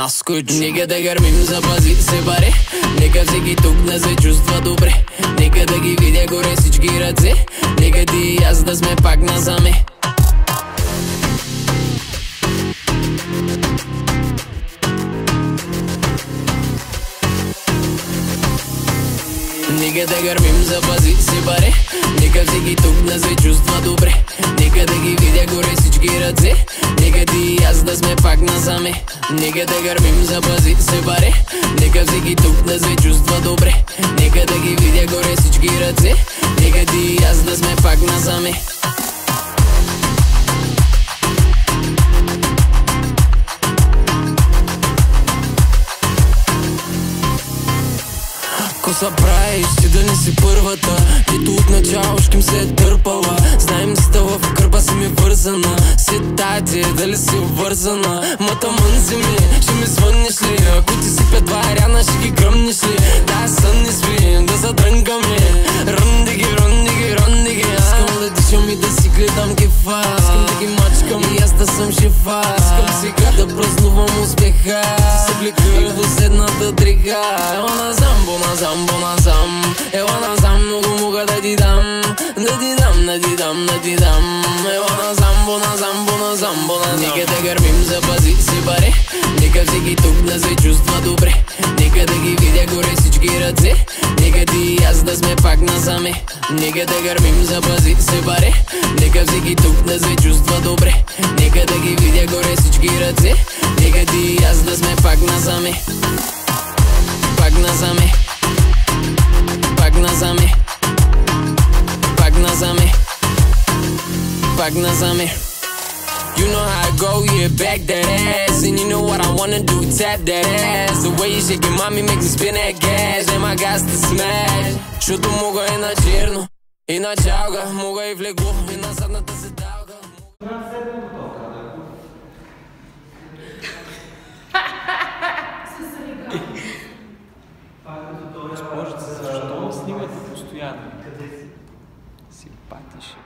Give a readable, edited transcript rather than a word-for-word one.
скоч. Нека да гърмим, запази се баре. Нека всеки тук не се чувства добре. Нека да ги видя горе всички ръце. Нека ти и аз да сме пак насаме. Нека да гърмим, запази се баре. Нека всеки тук не се чувства добре. Нека да ги видя горе всички ръце. Нека ти и аз да сме пак насаме. Нека да гърмим, запази се баре. Нека всеки тук не се чувства добре. Нека да ги видя горе всички ръце. Нека ти и аз да сме пак насаме. Ко са правиш, ти да не си първата, нито от начало шким се е търпала. Знаем стъла в кърба си ми вързана. Сетайте, дали си обвързана. Мата мънзи ми, ще ми звъннеш ли? Ако ти си петва ряна, ще ги гръмнеш ли? Да, сън не спи, да задрънкаме. Ръндиги, ръндиги, ръндиги. Искам да дишам и да си гледам кефа. Искам да ги мачкам и аз да съм шефа. Искам сега да празнувам успеха. Ти се блика и последната дрига. Ела назам, боназам, боназам. Ела назам, много мога да ти дам. Да ти дам, да ти дам, да ти дам. Ела назам, боназам, боназам, боназам. Нека да гърмим, запази се баре. Нека всеки тук не се чувства добре. Нека да ги видя горе всички ръце. Нека ти и аз да сме пак насаме. Нека да гърмим, запази се баре. Нека всеки тук не се чувства добре. Нека да ги видя горе всички ръце. Нека ти и аз да сме пак насаме. Пак насаме. Пак насаме. Пак насаме. Пак насаме. You know how I go, yeah, back that ass. And you know what I wanna do, tap that ass. The way you shake it, mommy, make me spin that gas. And my guys to smash. Защото мога и на черно, и на чалга. Мога и в легло, и на задната седалка. Госпожица, защо снимате постоянно? Си патиш.